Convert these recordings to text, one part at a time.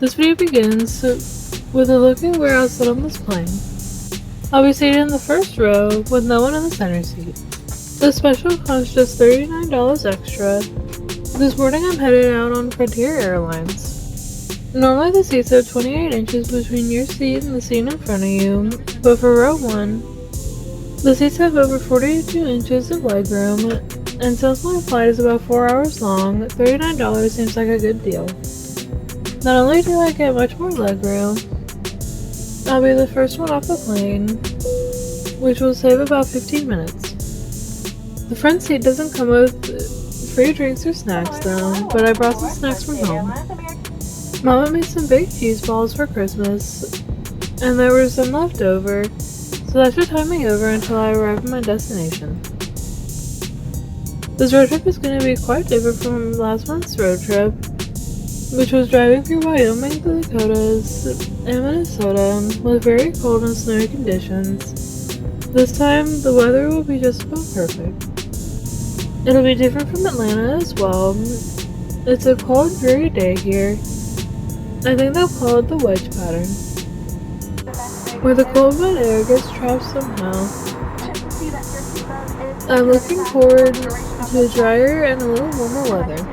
This video begins with a look at where I'll sit on this plane. I'll be seated in the first row with no one in the center seat. This special costs just $39 extra. This morning I'm headed out on Frontier Airlines. Normally the seats are 28 inches between your seat and the seat in front of you, but for row 1, the seats have over 42 inches of legroom, and since my flight is about 4 hours long, $39 seems like a good deal. Not only do I get much more legroom, I'll be the first one off the plane, which will save about 15 minutes. The front seat doesn't come with free drinks or snacks though, but I brought some snacks from home. Mama made some baked cheese balls for Christmas, and there were some left over, so that should tide me over until I arrive at my destination. This road trip is going to be quite different from last month's road trip, which was driving through Wyoming, the Dakotas, and Minnesota with very cold and snowy conditions. This time, the weather will be just about perfect. It'll be different from Atlanta as well. It's a cold, dreary day here. I think they'll call it the wedge pattern, where the cold wet air gets trapped somehow. I'm looking forward to drier and a little warmer weather.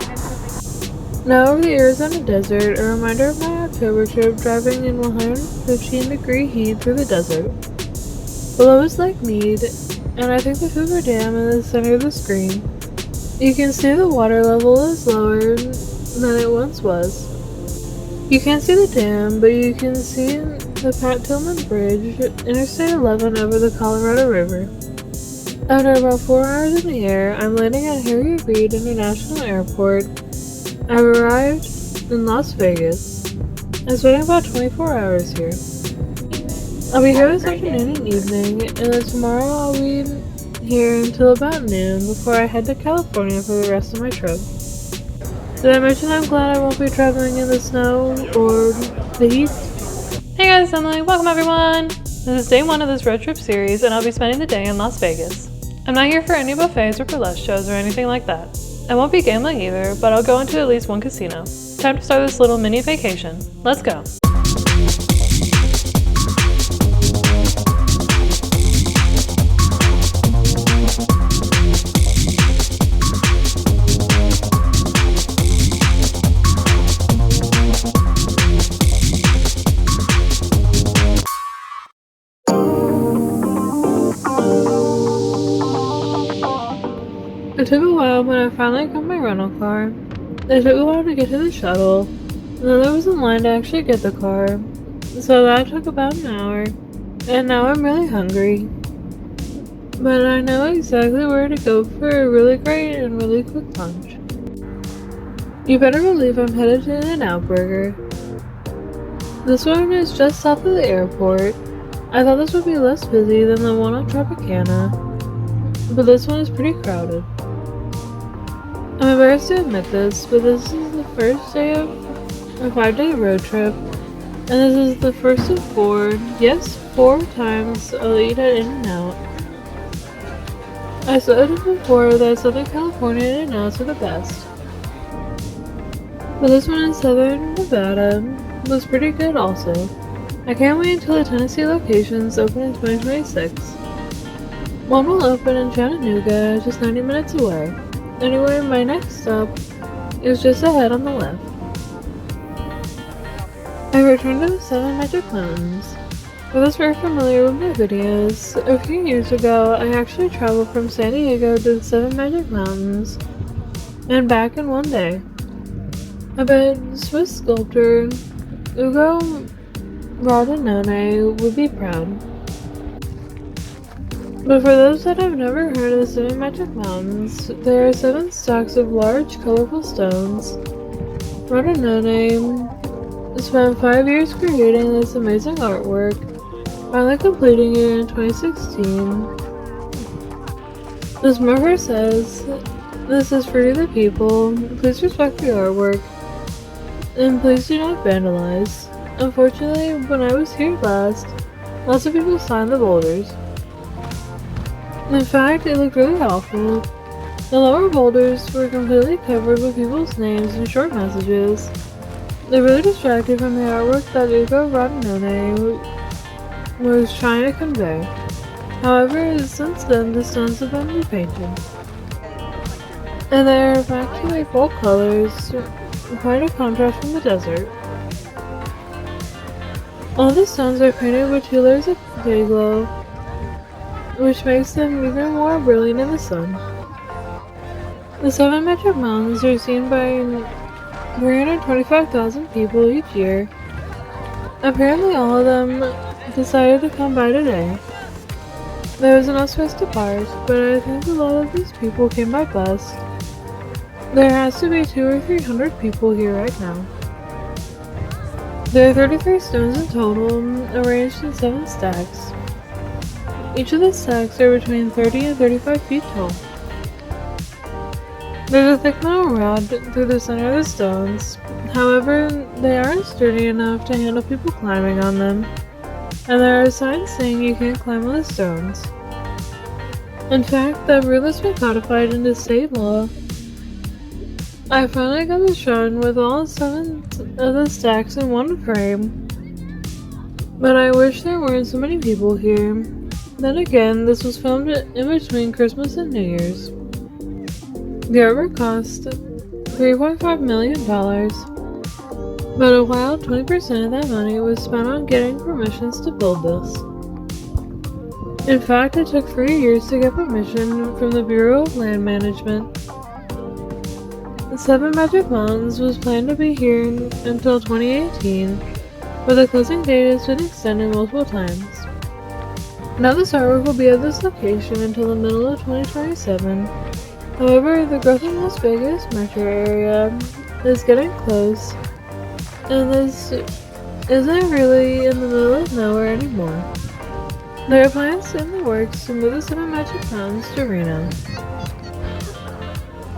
Now over the Arizona desert, a reminder of my October trip driving in 115-degree heat through the desert. Below is Lake Mead, and I think the Hoover Dam in the center of the screen. You can see the water level is lower than it once was. You can't see the dam, but you can see the Pat Tillman Bridge, Interstate 11 over the Colorado River. After about 4 hours in the air, I'm landing at Harry Reid International Airport. I've arrived in Las Vegas. I'm spending about 24 hours here. I'll be here this afternoon and evening, and then tomorrow I'll be here until about noon before I head to California for the rest of my trip. Did I mention I'm glad I won't be traveling in the snow or the heat? Hey guys, it's Emily. Welcome everyone! This is day 1 of this road trip series, and I'll be spending the day in Las Vegas. I'm not here for any buffets or burlesque shows or anything like that. I won't be gambling either, but I'll go into at least one casino. Time to start this little mini vacation. Let's go! It took a while when I finally got my rental car. It took a while to get to the shuttle, and then there was a line to actually get the car, so that took about an hour, and now I'm really hungry. But I know exactly where to go for a really great and really quick lunch. You better believe I'm headed to In-N-Out Burger. This one is just south of the airport. I thought this would be less busy than the one on Tropicana, but this one is pretty crowded. I'm embarrassed to admit this, but this is the first day of a 5-day road trip, and this is the first of 4, yes, 4 times I'll eat at In-N-Out. I said before that Southern California In-N-Outs are the best, but this one in Southern Nevada was pretty good also. I can't wait until the Tennessee locations open in 2026. One will open in Chattanooga, just 90 minutes away. Anyway, my next stop is just ahead on the left. I returned to the 7 Magic Mountains. For those who are familiar with my videos, a few years ago I actually traveled from San Diego to the 7 Magic Mountains and back in one day. I bet Swiss sculptor Ugo Rondinone would be proud. But for those that have never heard of the 7 Magic Mountains, there are 7 stacks of large, colorful stones. Rondinone spent 5 years creating this amazing artwork, finally completing it in 2016. This marker says, "This is for the people, please respect the artwork, and please do not vandalize." Unfortunately, when I was here last, lots of people signed the boulders. In fact, it looked really awful. The lower boulders were completely covered with people's names and short messages. They're really distracted from the artwork that Ugo Rodinone was trying to convey. However, since then the stones have been repainted, and they are back to their full colors, quite a contrast from the desert. All the stones are painted with 2 layers of day glow, which makes them even more brilliant in the sun. The 7 Magic Mountains are seen by 325,000 people each year. Apparently all of them decided to come by today. There was enough space to park, but I think a lot of these people came by bus. There has to be 200 or 300 people here right now. There are 33 stones in total, arranged in 7 stacks. Each of the stacks are between 30 and 35 feet tall. There's a thick metal rod through the center of the stones. However, they aren't sturdy enough to handle people climbing on them, and there are signs saying you can't climb on the stones. In fact, that rule has been codified into state law. I finally got the shrine with all 7 of the stacks in one frame, but I wish there weren't so many people here. Then again, this was filmed in between Christmas and New Year's. The artwork cost $3.5 million, but a wild 20% of that money was spent on getting permissions to build this. In fact, it took 3 years to get permission from the Bureau of Land Management. The 7 Magic Mountains was planned to be here until 2018, but the closing date has been extended multiple times. Now this artwork will be at this location until the middle of 2027. However, the growth in Las Vegas metro area is getting close, and this isn't really in the middle of nowhere anymore. There are plans in the works to move the 7 Magic Mountains to Reno.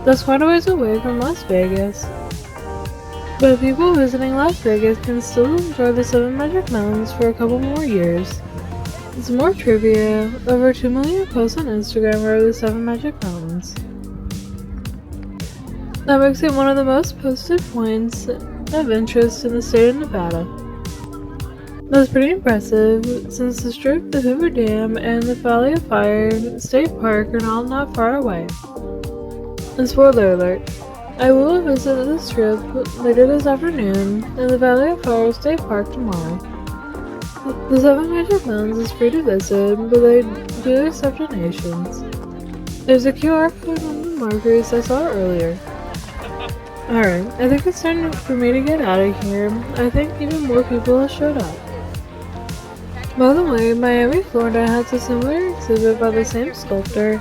That's quite a ways away from Las Vegas, but people visiting Las Vegas can still enjoy the 7 Magic Mountains for a couple more years. Some more trivia: over 2 million posts on Instagram are the 7 Magic Mountains. That makes it one of the most posted points of interest in the state of Nevada. That's pretty impressive, since the Strip, the Hoover Dam, and the Valley of Fire State Park are all not far away. And spoiler alert, I will visit the Strip later this afternoon and the Valley of Fire State Park tomorrow. The 7 Magic Mountains is free to visit, but they do accept donations. There's a QR code on the markers I saw earlier. Alright, I think it's time for me to get out of here. I think even more people have showed up. By the way, Miami, Florida has a similar exhibit by the same sculptor.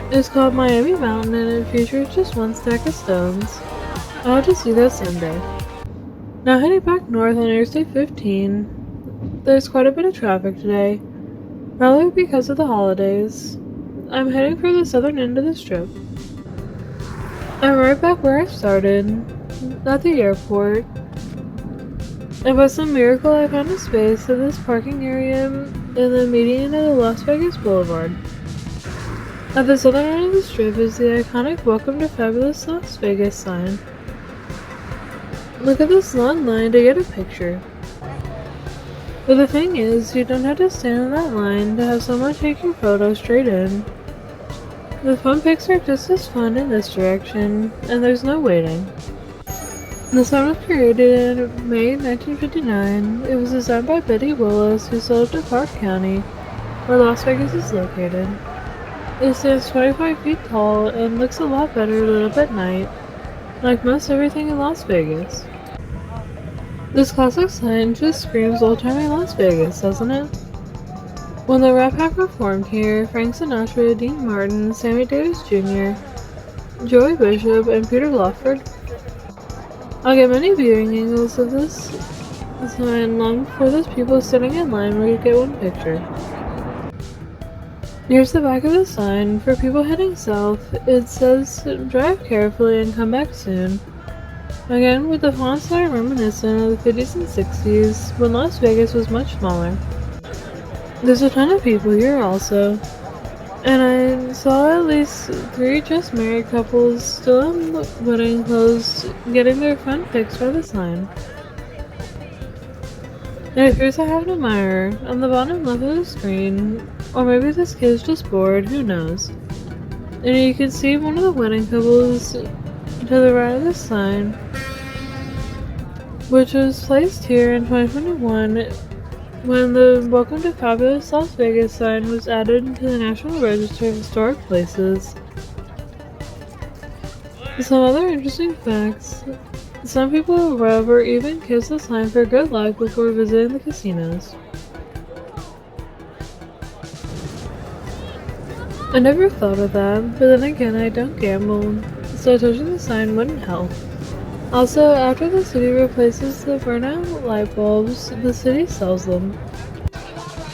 It's called Miami Mountain and it features just 1 stack of stones. I'll have to see that someday. Now heading back north on Interstate 15, there's quite a bit of traffic today, probably because of the holidays. I'm heading for the southern end of the Strip. I'm right back where I started, at the airport. And by some miracle I found a space in this parking area in the median of the Las Vegas Boulevard. At the southern end of the Strip is the iconic Welcome to Fabulous Las Vegas sign. Look at this long line to get a picture. But the thing is, you don't have to stand in that line to have someone take your photo straight in. The fun pics are just as fun in this direction, and there's no waiting. The sign was created in May 1959. It was designed by Betty Willis, who sold it to Clark County, where Las Vegas is located. It stands 25 feet tall and looks a lot better lit up at night, like most everything in Las Vegas. This classic sign just screams old-timey Las Vegas, doesn't it? When the Rat Pack performed here, Frank Sinatra, Dean Martin, Sammy Davis Jr., Joey Bishop, and Peter Lawford. I'll get many viewing angles of this sign long before those people sitting in line will get one picture. Here's the back of the sign. For people heading south, it says, "Drive carefully and come back soon." Again, with the fonts that are reminiscent of the 50s and 60s, when Las Vegas was much smaller. There's a ton of people here also. And I saw at least 3 just married couples still in the wedding clothes getting their front pics by the sign. It appears I have an admirer on the bottom left of the screen, or maybe this kid is just bored, who knows. And you can see one of the wedding couples to the right of the sign, which was placed here in 2021 when the Welcome to Fabulous Las Vegas sign was added to the National Register of Historic Places. Some other interesting facts. Some people rub or even kiss the sign for good luck before visiting the casinos. I never thought of that, but then again I don't gamble, so touching the sign wouldn't help. Also, after the city replaces the burnout light bulbs, the city sells them.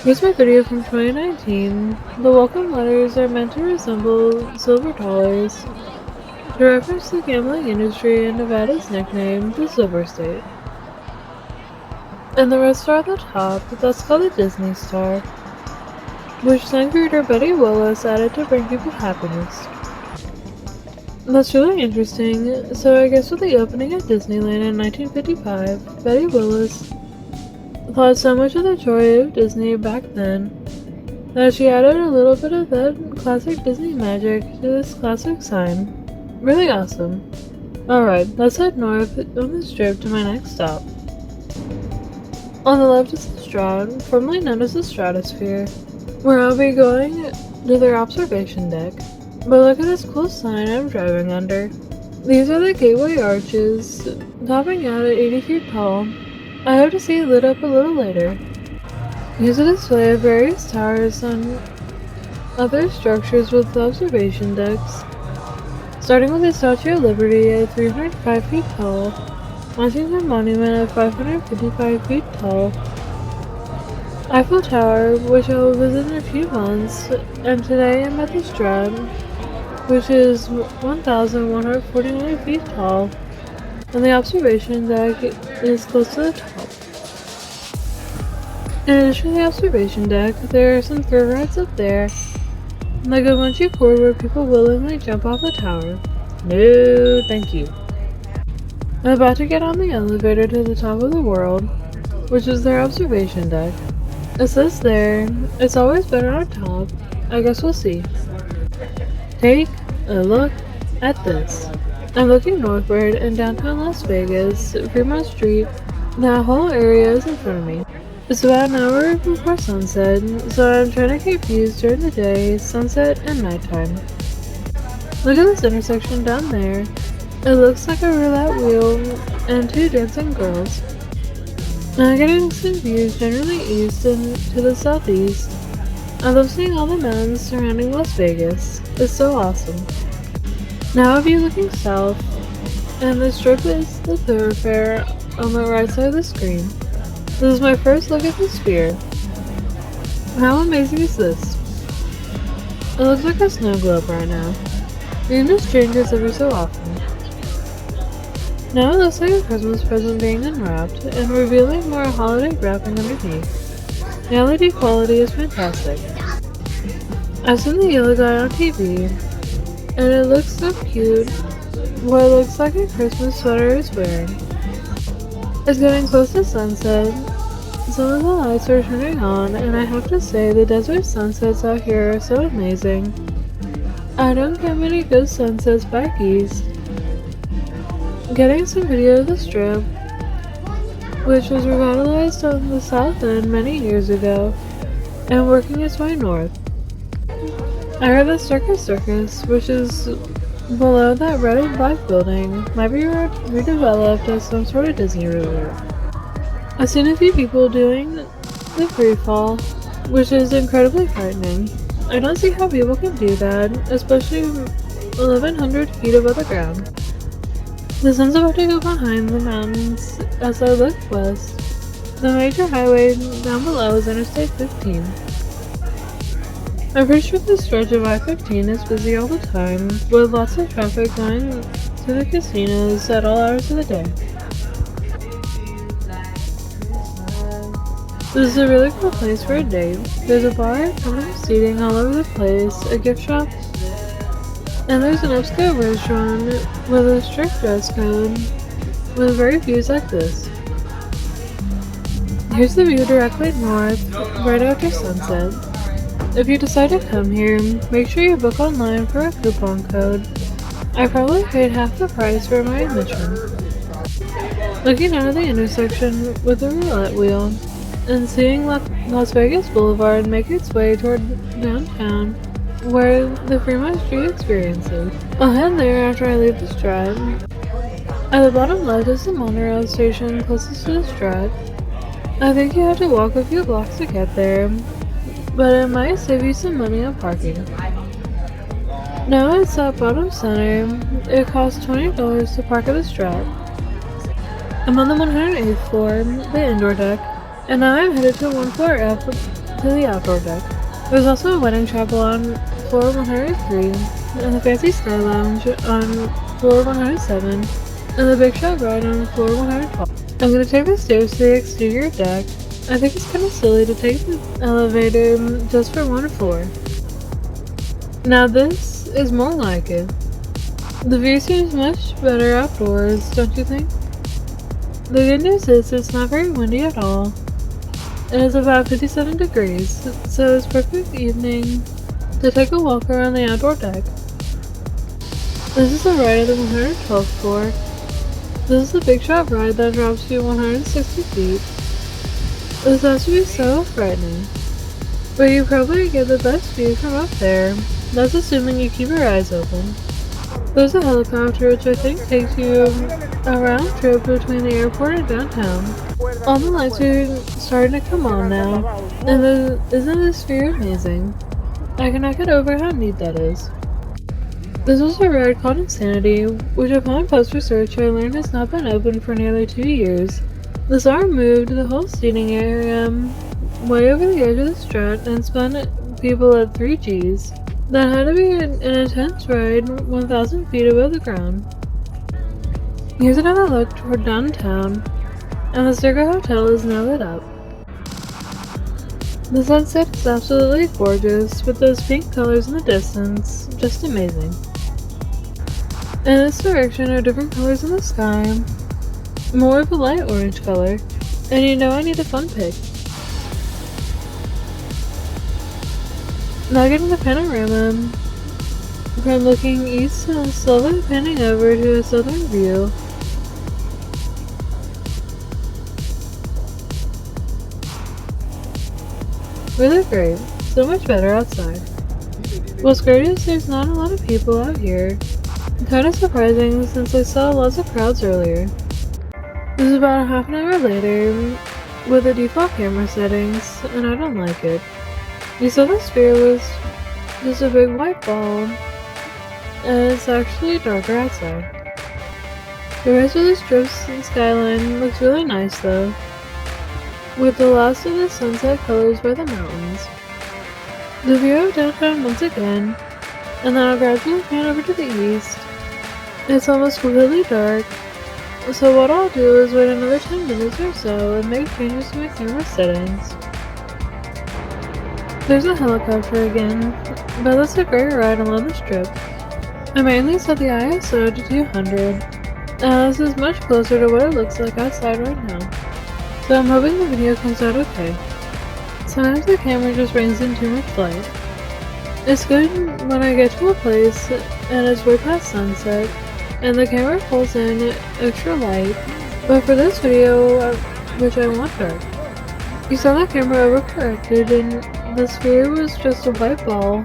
Here's my video from 2019. The welcome letters are meant to resemble silver dollars, to reference the gambling industry and Nevada's nickname, the Silver State. And the red star at the top, that's called the Disney Star, which then creator Betty Willis added to bring people happiness. That's really interesting. So I guess with the opening of Disneyland in 1955, Betty Willis thought so much of the joy of Disney back then that she added a little bit of that classic Disney magic to this classic sign. Really awesome. Alright, let's head north on the strip to my next stop. On the left is the Strat, formerly known as the Stratosphere, where I'll be going to their observation deck. But look at this cool sign I'm driving under. These are the gateway arches, topping out at 80 feet tall. I hope to see it lit up a little later. Here's a display of various towers and other structures with observation decks, starting with the Statue of Liberty at 305 feet tall, Washington Monument at 555 feet tall, Eiffel Tower, which I will visit in a few months, and today I'm at the Strat, which is 1,149 feet tall, and the observation deck is close to the top. In addition to the observation deck, there are some thrill rides up there, like a bungee cord where people willingly jump off the tower. No, thank you. I'm about to get on the elevator to the top of the world, which is their observation deck. It says there, it's always better on top. I guess we'll see. Take a look at this. I'm looking northward in downtown Las Vegas, Fremont Street. That whole area is in front of me. It's about an hour before sunset, so I'm trying to keep views during the day, sunset, and nighttime. Look at this intersection down there. It looks like a roulette wheel and 2 dancing girls. I'm getting some views generally east and to the southeast. I love seeing all the mountains surrounding Las Vegas. It's so awesome. Now a view looking south, and the strip is the thoroughfare on the right side of the screen. This is my first look at the sphere. How amazing is this? It looks like a snow globe right now. It just changes every so often. Now it looks like a Christmas present being unwrapped and revealing more holiday wrapping underneath. The LED quality is fantastic. I've seen the yellow guy on TV, and it looks so cute. What looks like a Christmas sweater is wearing. It's getting close to sunset. Some of the lights are turning on, and I have to say the desert sunsets out here are so amazing. I don't get many good sunsets back east. Getting some video of the strip, which was revitalized on the south end many years ago, and working its way north. I heard that Circus, which is below that red and black building, might be redeveloped as some sort of Disney resort. I've seen a few people doing the free fall, which is incredibly frightening. I don't see how people can do that, especially 1,100 feet above the ground. The sun's about to go behind the mountains as I look west. The major highway down below is Interstate 15. I'm pretty sure the stretch of I-15 is busy all the time, with lots of traffic going to the casinos at all hours of the day. This is a really cool place for a date. There's a bar, comfortable seating all over the place, a gift shop, and there's an upscale restaurant with a strict dress code with very views like this. Here's the view directly north, right after sunset. If you decide to come here, make sure you book online for a coupon code. I probably paid half the price for my admission. Looking out of the intersection with the roulette wheel and seeing Las Vegas Boulevard make its way toward downtown where the Fremont Street Experience is. I'll head there after I leave the Strat. At the bottom left is the monorail station closest to the Strat. I think you have to walk a few blocks to get there, but it might save you some money on parking. Now it's at bottom center. It costs $20 to park at the Strat. I'm on the 108th floor, the indoor deck, and now I'm headed to one floor up to the outdoor deck. There's also a wedding chapel on floor 103, and the fancy sky lounge on floor 107, and the big shot ride on floor 112. I'm going to take the stairs to the exterior deck. I think it's kind of silly to take the elevator just for one floor. Now this is more like it. The view seems much better outdoors, don't you think? The good news is it's not very windy at all. It is about 57 degrees, so it's perfect evening to take a walk around the outdoor deck. This is the ride at the 112th floor. This is the big shot ride that drops you 160 feet. This has to be so frightening, but you probably get the best view from up there. That's assuming you keep your eyes open. There's a helicopter which I think takes you a round trip between the airport and downtown. All the lights are starting to come on now, and isn't this view amazing? I cannot get over how neat that is. This was a ride called Insanity, which upon post research I learned has not been open for nearly 2 years. The czar moved the whole seating area way over the edge of the Strat and spun people at 3 Gs. That had to be an intense ride 1,000 feet above the ground. Here's another look toward downtown, and the Circa Hotel is now lit up. The sunset is absolutely gorgeous, with those pink colors in the distance, just amazing. In this direction are different colors in the sky, more of a light orange color, and you know I need a fun pic. Now getting the panorama from looking east and slowly panning over to a southern view. Really great, so much better outside. What's great is there's not a lot of people out here. Kind of surprising since I saw lots of crowds earlier. This is about a half an hour later with the default camera settings, and I don't like it. You saw the sphere was just a big white ball, and it's actually darker outside. The rest of the strips and skyline looks really nice though, with the last of the sunset colors by the mountains. The view of downtown once again, and then I'll gradually pan over to the east. It's almost completely dark, so what I'll do is wait another 10 minutes or so and make changes to my camera settings. There's a helicopter again, but that's a great ride along the strip. I mainly set the ISO to 200, and this is much closer to what it looks like outside right now, so I'm hoping the video comes out okay. Sometimes the camera just brings in too much light. It's good when I get to a place and it's way past sunset, and the camera pulls in extra light, but for this video, which I want dark. You saw the camera overcorrected and the sphere was just a white ball,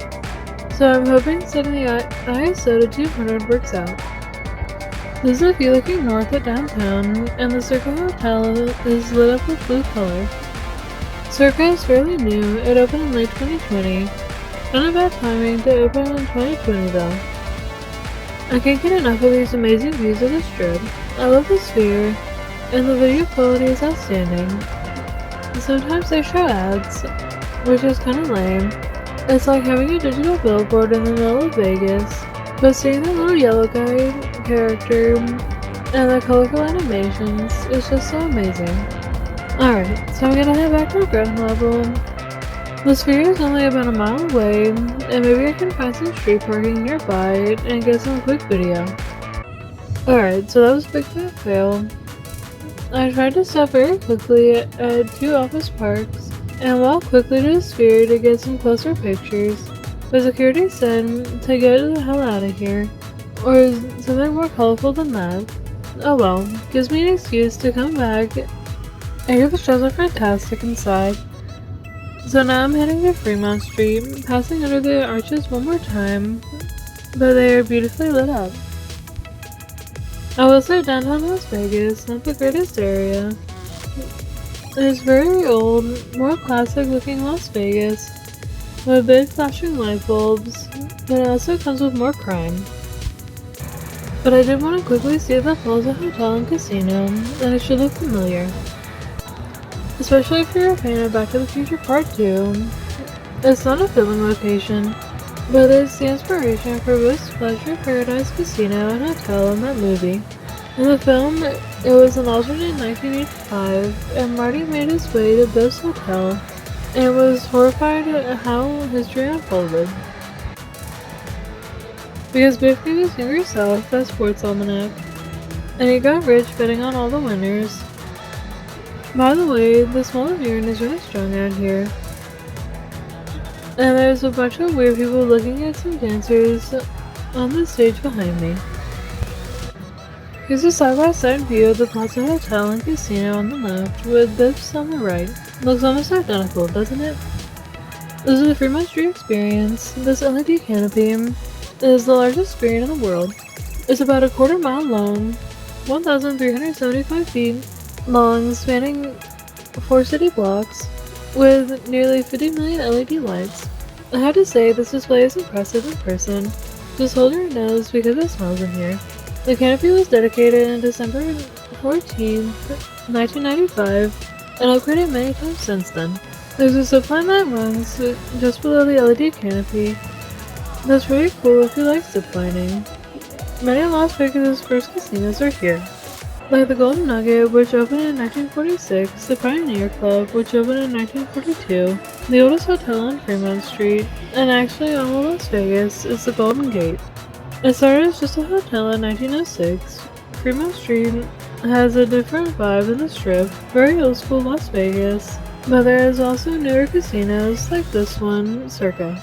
so I'm hoping setting the ISO to 200 works out. This is a view looking north at downtown, and the Circa Hotel is lit up with blue color. Circa is fairly new, it opened in late 2020. Not a bad timing to open in 2020 though. I can't get enough of these amazing views of the strip. I love the sphere, and the video quality is outstanding. Sometimes they show ads, which is kinda lame. It's like having a digital billboard in the middle of Vegas, but seeing the little yellow guy character and the colorful animations is just so amazing. Alright, so I'm gonna head back to the ground level. The sphere is only about a mile away, and maybe I can find some street parking nearby and get some quick video. Alright, so that was a big fat fail. I tried to stop very quickly at two office parks and walk quickly to the sphere to get some closer pictures, but security said to get the hell out of here, or something more colorful than that. Oh well, gives me an excuse to come back, and here the shows are fantastic inside. So now I'm heading to Fremont Street, passing under the arches one more time, but they are beautifully lit up. I will say downtown Las Vegas, not the greatest area. It's very old, more classic looking Las Vegas, with big flashing light bulbs, but it also comes with more crime. But I did want to quickly see the Plaza Hotel and Casino, and it should look familiar. Especially if you're a fan of Back to the Future Part 2. It's not a filming location, but it's the inspiration for Risk's Pleasure Paradise Casino and Hotel in that movie. In the film, it was an alternate 1985, and Marty made his way to Biff's hotel, and was horrified at how history unfolded. Because Biff gave his younger self that sports almanac, and he got rich betting on all the winners. By the way, the smell of urine is really strong out here. And there's a bunch of weird people looking at some dancers on the stage behind me. Here's a side-by-side view of the Plaza Hotel and Casino on the left, with Biff's on the right. Looks almost identical, doesn't it? This is the Fremont Street Experience. This LED canopy is the largest screen in the world. It's about a quarter mile long, 1,375 feet long, spanning 4 city blocks, with nearly 50 million LED lights. I have to say, this display is impressive in person. Just hold your nose because it smells in here. The canopy was dedicated on December 14, 1995, and upgraded many times since then. There's a zipline that runs just below the LED canopy. That's really cool if you like ziplining. Many of Las Vegas' first casinos are here, like the Golden Nugget, which opened in 1946, the Pioneer Club, which opened in 1942, the oldest hotel on Fremont Street, and actually all of Las Vegas, is the Golden Gate. It started as just a hotel in 1906. Fremont Street has a different vibe than the Strip, very old school Las Vegas, but there is also newer casinos like this one, Circa.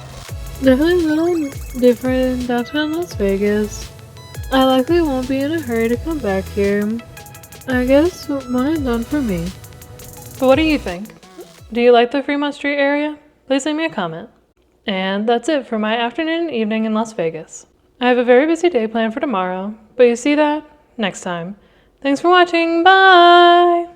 Definitely a little different in downtown Las Vegas. I likely won't be in a hurry to come back here. I guess one and done for me. So what do you think? Do you like the Fremont Street area? Please leave me a comment. And that's it for my afternoon and evening in Las Vegas. I have a very busy day planned for tomorrow, but you see that next time. Thanks for watching. Bye!